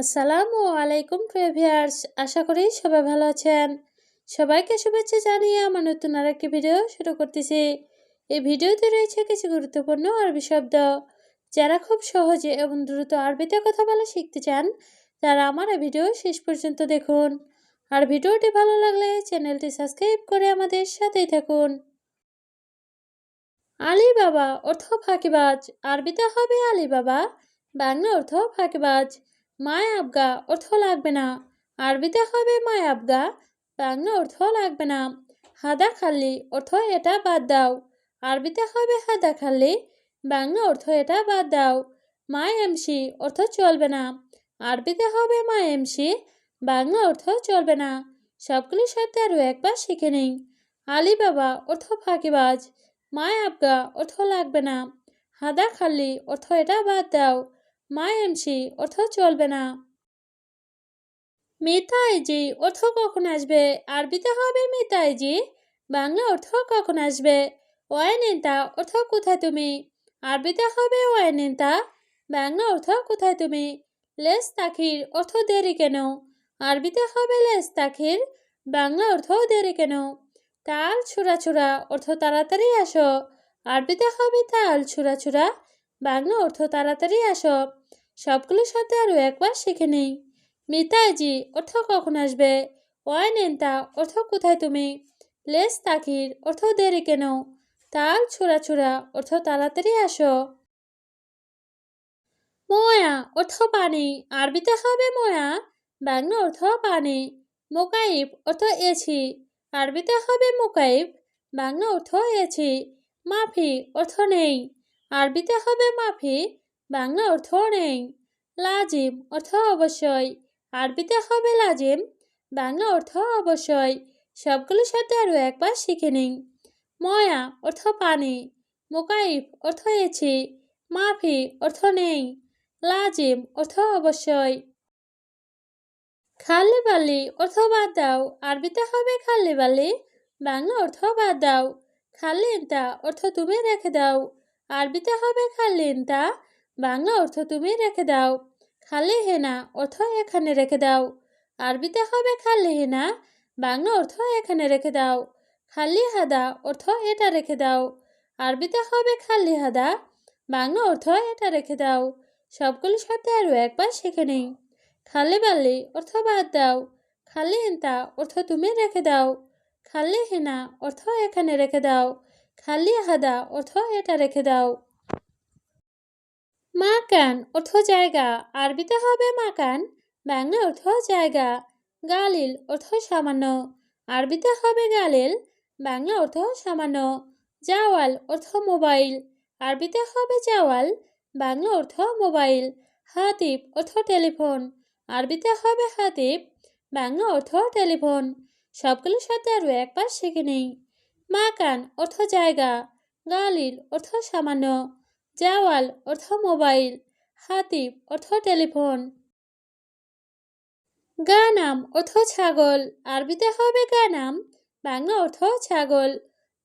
আসসালামু আলাইকুম প্রিয় ভিউয়ার্স, আশা করি সবাই ভালো আছেন। সবাইকে শুভেচ্ছা জানিয়ে আমার নতুন আরেকটি ভিডিও শুরু করতেছি। এই ভিডিওতে রয়েছে কিছু গুরুত্বপূর্ণ আরবি শব্দ। যারা খুব সহজে এবং দ্রুত আরবিতে কথা বলা শিখতে চান, তারা আমার এই ভিডিও শেষ পর্যন্ত দেখুন। আর ভিডিওটি ভালো লাগলে চ্যানেলটি সাবস্ক্রাইব করে আমাদের সাথেই থাকুন। আলী বাবা অর্থ ফাঁকিবাজ, আরবিতে হবে আলী বাবা, বাংলা অর্থ ফাঁকিবাজ। মায় আবগা অর্থ লাগবে না, আরবিতে হবে মায় আবগা, বাংলা অর্থ লাগবে না। হাদা খাল্লি অর্থ এটা বাদ দাও, আরবিতে হবে হাদা খাল্লি, বাংলা অর্থ এটা বাদ দাও। মায় এমসি অর্থ চলবে না, আরবিতে হবে মায় এমসি, বাংলা অর্থ চলবে না। সবগুলি শব্দ আরও একবার শিখে নিই। আলী বাবা অর্থ ফাঁকিবাজ, মায় আবগা অর্থ লাগবে না, হাদা খাল্লি অর্থ এটা বাদ দাও, মায় এমসি অর্থ চলবে না। মিতাইজি অর্থ কখন আসবে, আরবিতে হবে মিতাইজি, বাংলা অর্থ কখন আসবে। ওয়াইনিন্তা অর্থ কোথায় তুমি, আরবিতে হবে ওয়াইনিন্তা, বাংলা অর্থ কোথায় তুমি। লেস তাখির অর্থ দেরি কেন, আরবিতে হবে লেস তাখির, বাংলা অর্থ দেরি কেন। তাল ছুরা ছুরা অর্থ তাড়াতাড়ি আসো, আরবিতে হবে তাল ছুরা ছুরা, বাংলা অর্থ তাড়াতাড়ি আসো। সবগুলো শব্দ আরও একবার শিখে নিই। মিতাইজি অর্থ কখন আসবে, ওয়াইনেন্তা অর্থ কোথায় তুমি, লেস তাকির অর্থ দেরি কেন, তাল ছুরা ছুরা অর্থ তাড়াতাড়ি আসো। ময়া অর্থ পানি, আরবিতে হবে ময়া, বাংলা অর্থ পানি। মোকাইব অর্থ এছি, আরবিতে হবে মোকাইব, বাংলা অর্থ এছি। মাফি অর্থ নেই, আরবিতে হবে মাফি, বাংলা অর্থ নেই। লাজিম অর্থ অবশ্যই, আরবিতে হবে লাজিম, বাংলা অর্থ অবশ্যই। সবগুলো শব্দ আরও একবার শিখে নিন। ময়া অর্থ পানি, মোকাইব অর্থ এছি, মাফি অর্থ নেই, লাজিম অর্থ অবশ্যই। খাল্লি বালি অর্থ বাদ দাও, আরবিতে হবে খাল্লি বালি, বাংলা অর্থ বাদ দাও। খাল্লি ইন্তা অর্থ তুমি রেখে দাও, আরবিতে হবে খাল্লি ইন্তা, বাংলা অর্থ তুমি রেখে দাও। খাল্লি হেনা অর্থ এখানে রেখে দাও, আরবিতে হবে খাল্লি হেনা, বাংলা অর্থ এখানে রেখে দাও। খাল্লি হাদা অর্থ এটা রেখে দাও, আরবিতে হবে খাল্লি হাদা, বাংলা অর্থ এটা রেখে দাও। সবগুলো শব্দ আরও একবার শিখে নেই। খাল্লি বাল্লি অর্থ বাদ দাও, খাল্লি ইন্তা অর্থ তুমি রেখে দাও, খাল্লি হেনা অর্থ এখানে রেখে দাও, খাল্লি হাদা অর্থ এটা রেখে দাও। মাকান অর্থ জায়গা, আরবিতে হবে মাকান, বাংলা অর্থ জায়গা। গালিল অর্থ সামান্য, আরবিতে হবে গালিল, বাংলা অর্থ সামান্য। জাওয়াল অর্থ মোবাইল, আরবিতে হবে জাওয়াল, বাংলা অর্থ মোবাইল। হাতিব অর্থ টেলিফোন, আরবিতে হবে হাতিব, বাংলা অর্থ টেলিফোন। সবগুলো শব্দ আরও একবার শিখে নিই। মাকান অর্থ জায়গা, গালিল অর্থ সামান্য, জাওয়াল অর্থ মোবাইল, হাতিব অর্থ টেলিফোন। গানাম অর্থ ছাগল, আরবিতে হবে গানাম, বাংলা অর্থ ছাগল।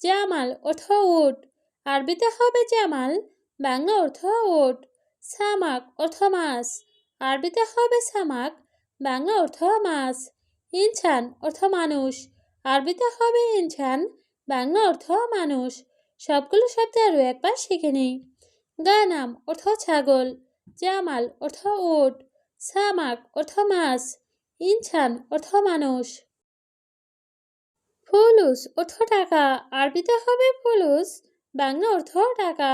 জামাল অর্থ উট, আরবিতে হবে জামাল, বাংলা অর্থ উট। সামাক অর্থ মাছ, আরবিতে হবে সামাক, বাংলা অর্থ মাছ। ইনসান অর্থ মানুষ, আরবিতে হবে ইনসান, বাংলা অর্থ মানুষ। সবগুলো শব্দ আরও একবার শিখে নিই। গানাম অর্থ ছাগল, জামাল অর্থ উট, সামাক অর্থ মাছ, ইনসান অর্থ মানুষ। ফুলুস অর্থ টাকা, আরবিতে হবে ফুলুস, বাংলা অর্থ টাকা।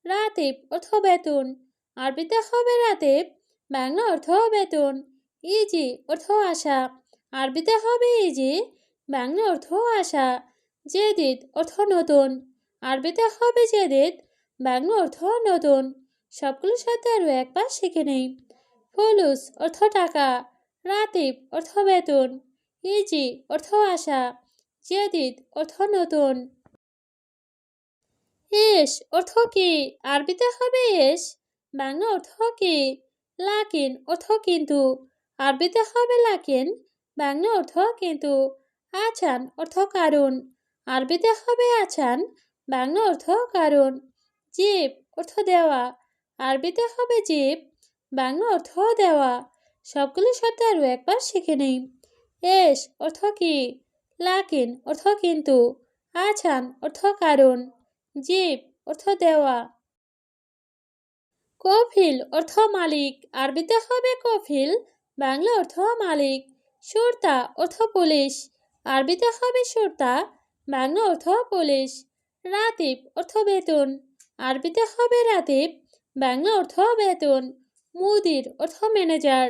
রাতিব অর্থ বেতন, আরবিতে হবে রাতিব, বাংলা অর্থ বেতন। ইজি অর্থ আশা, আরবিতে হবে ইজি, বাংলা অর্থ আশা। জেদিদ অর্থ নতুন, আরবিতে হবে জেদিদ, বাংলা অর্থ নতুন। সবগুলো শব্দ আরও একবার শিখে নেই। ফুলুস অর্থ টাকা, রাতিব অর্থ বেতন, ইজি অর্থ আশা, জেদিদ অর্থ নতুন। এস অর্থ কি, আরবিতে হবে এস, বাংলা অর্থ কি। লাকিন অর্থ কিন্তু, আরবিতে হবে লাকিন, বাংলা অর্থ কিন্তু। আছান অর্থ কারণ, আরবিতে হবে আছান, বাংলা অর্থ কারণ। জিব অর্থ দেওয়া, আরবিতে হবে জিব, বাংলা অর্থ দেওয়া। সবগুলো শব্দ আরও একবার শিখে নিই। এস অর্থ কি, লাকিন অর্থ কিন্তু, আছান অর্থ কারণ, জিপ অর্থ দেওয়া। কফিল অর্থ মালিক, আরবিতে হবে কফিল, বাংলা অর্থ মালিক। সুরতা অর্থ পুলিশ, আরবিতে হবে সুরতা, বাংলা অর্থ পুলিশ। রাতিব অর্থ বেতন, আরবিতে হবে রাতিব, বাংলা অর্থ বেতন। মুদির অর্থ ম্যানেজার,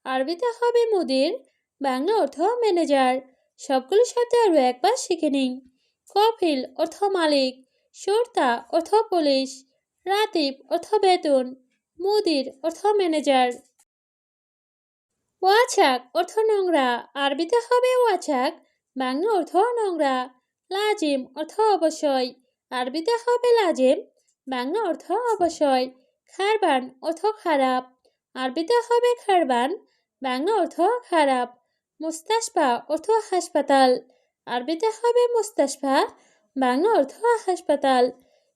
আরবিতে হবে মুদির, বাংলা অর্থ ম্যানেজার। সবগুলো শব্দ আরও একবার শিখে নিন। কফিল অর্থ মালিক, সুরতা অর্থ পুলিশ, রাতিব অর্থ বেতন, মুদির অর্থ ম্যানেজার। ওয়াছাক অর্থ নোংরা, আরবিতে হবে ওয়াছাক, বাংলা অর্থ নোংরা। লাজিম অর্থ অবশ্যই, আরবিতে হবে লাজিম, বাংলা অর্থ অবশ্যই। খারবান অর্থ খারাপ, আরবিতে হবে খারবান, বাংলা অর্থ খারাপ। মুস্তাশফা অর্থ হাসপাতাল, আরবিতে হবে মুস্তাশফা, বাংলা অর্থ হাসপাতাল।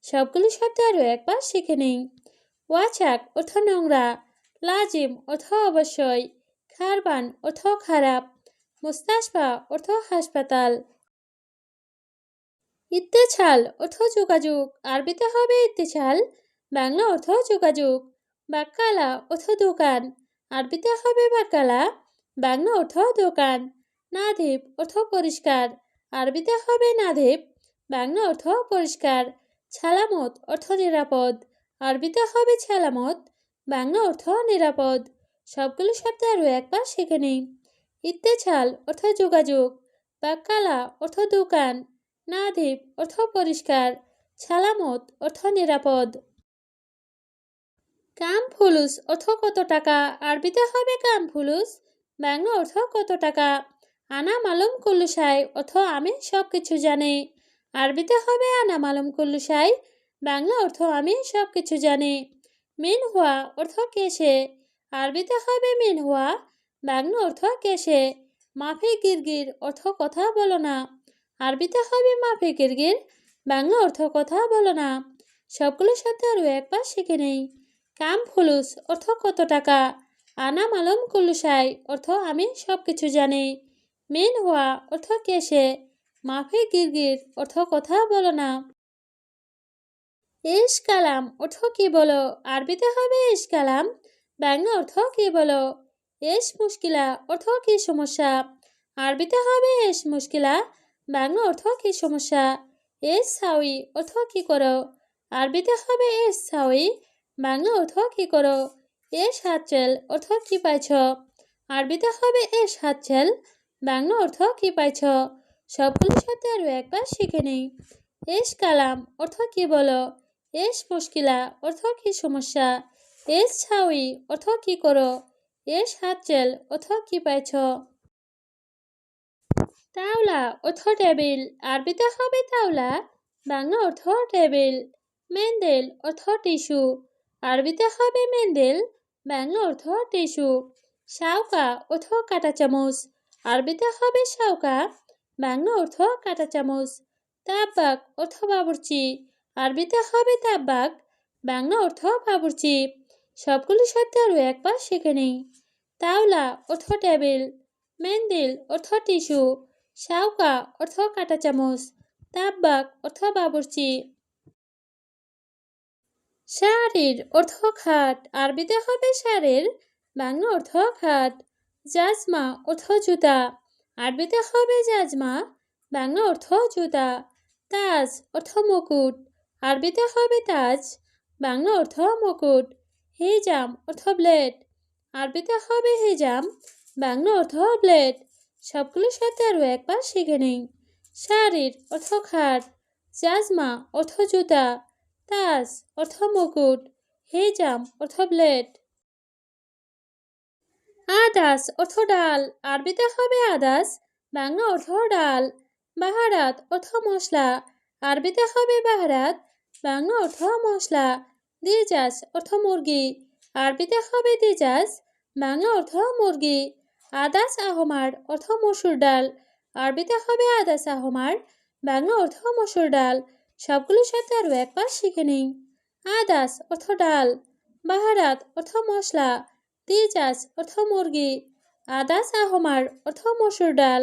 সবগুলো শব্দ আরও একবার শিখে নিন। ওয়াছাক অর্থ নোংরা, লাজিম অর্থ অবশ্যই, খারবান অর্থ খারাপ, মুস্তাশফা অর্থ হাসপাতাল। ইত্তেছাল অর্থ যোগাযোগ, আরবিতে হবে ইত্তেছাল, বাংলা অর্থ যোগাযোগ। বাক্কালা অর্থ দোকান, আরবিতে হবে বাক্কালা, বাংলা অর্থ দোকান। নাধিব অর্থ পরিষ্কার, আরবিতে হবে নাধিব, বাংলা অর্থ পরিষ্কার। ছালামত অর্থ নিরাপদ, আরবিতে হবে ছালামত, বাংলা অর্থ নিরাপদ। সবগুলো শব্দ আরও একবার শিখে নিই। ইত্তেছাল অর্থ যোগাযোগ, বাক্কালা অর্থ দোকান, নাধিব অর্থ পরিষ্কার, ছালামত অর্থ নিরাপদ। কাম ফুলুস অর্থ কত টাকা, আরবিতে হবে কাম ফুলুস, বাংলা অর্থ কত টাকা। আনা মালুম কুল্লুসাই অর্থ আমি সব কিছু জানি, আরবিতে হবে আনা মালুম কুল্লুসাই, বাংলা অর্থ আমি সব কিছু জানি। মিন হুয়া অর্থ কেসে, আরবিতে হবে মিন হুয়া, বাংলা অর্থ কেসে। মাফি গিরগির অর্থ কথা বলো না, আরবিতে হবে মাফি গিরগির, বাংলা অর্থ কথা বলো না। সবগুলো শব্দ আরও একবার শিখে নেই। কাম ফুলুস অর্থ কত টাকা, আনা মালুম কুল্লুসাই অর্থ আমি সব কিছু জানি, মিন হুয়া অর্থ কেসে, মাফি গিরগির অর্থ কথা বলো না। ইশ কালাম অর্থ কি বলো, আরবিতে হবে ইশ কালাম, বাংলা অর্থ কি বলো। এস মুশকিলা অর্থ কি সমস্যা, আরবিতে হবে এস মুশকিলা, বাংলা অর্থ কি সমস্যা। এস সাউই অর্থ কি করো, আরবিতে হবে এস সাউই, বাংলা অর্থ কি করো। এস হাতচেল অর্থ কি পাইছ, আরবিতে হবে এস হাতচেল, বাংলা অর্থ কি পাইছ। সবগুলো শব্দ আরও একবার শিখে নেই। এস কালাম অর্থ কি বলো, এস মুশকিলা অর্থ কি সমস্যা, এস ছাউই অর্থ কি করো, এস হাতচেল অর্থ কি পাইছ। তাওলা অর্থ টেবিল, আরবিতে হবে তাওলা, বাংলা অর্থ টেবিল। মেন্দেল অর্থ টিস্যু, আরবিতে হবে মেন্দেল, বাংলা অর্থ টিস্যু। শাউকা অর্থ কাঁটা চামচ, আরবিতে হবে শাউকা, বাংলা অর্থ কাঁটা চামচ। তাব্বাক অর্থ বাবুর্চি, আরবিতে হবে তাব্বাক, বাংলা অর্থ বাবুর্চি। সবগুলো শব্দ আরও একবার শিখে নিই। তাওলা অর্থ টেবিল, মেন্দিল অর্থ টিস্যু, শাউকা অর্থ কাঁটা চামচ, তাব্বাক অর্থ বাবুর্চি। শাড়ির অর্থ খাট, আরবিতে হবে শাড়ির, বাংলা অর্থ খাট। জাজমা অর্থ জুতা, আরবিতে হবে জাজমা, বাংলা অর্থ জুতা। তাজ অর্থ মুকুট, আরবিতে হবে তাজ, বাংলা অর্থ মুকুট। হিজাম অর্থ ব্লেড, আরবিতে হবে হিজাম, বাংলা অর্থ ব্লেড। সবগুলো শব্দ আরও একবার শিখে নিন। শাড়ির অর্থ খাট, জাজমা অর্থ জুতা, তাজ অর্থ মুকুট, হিজাম অর্থ ব্লেড। আদাস অর্থ ডাল, আরবিতে হবে আদাস, বাংলা অর্থ ডাল। বাহারাত অর্থ মশলা, আরবিতে হবে বাহারাত, বাংলা অর্থ মশলা। দিজাস অর্থ মুরগি, আরবিতে হবে দিজাস, বাংলা অর্থ মুরগি। আদাস আহমার অর্থ মসুর ডাল, আরবিতে হবে আদাস আহমার, বাংলা অর্থ মসুর ডাল। সবগুলো সাথে আরও একবার শিখে নিন। আদাস অর্থ ডাল, বাহারাত অর্থ মশলা, তিজাস অর্থ মুরগি, আদাস আহমার অর্থ মসুর ডাল।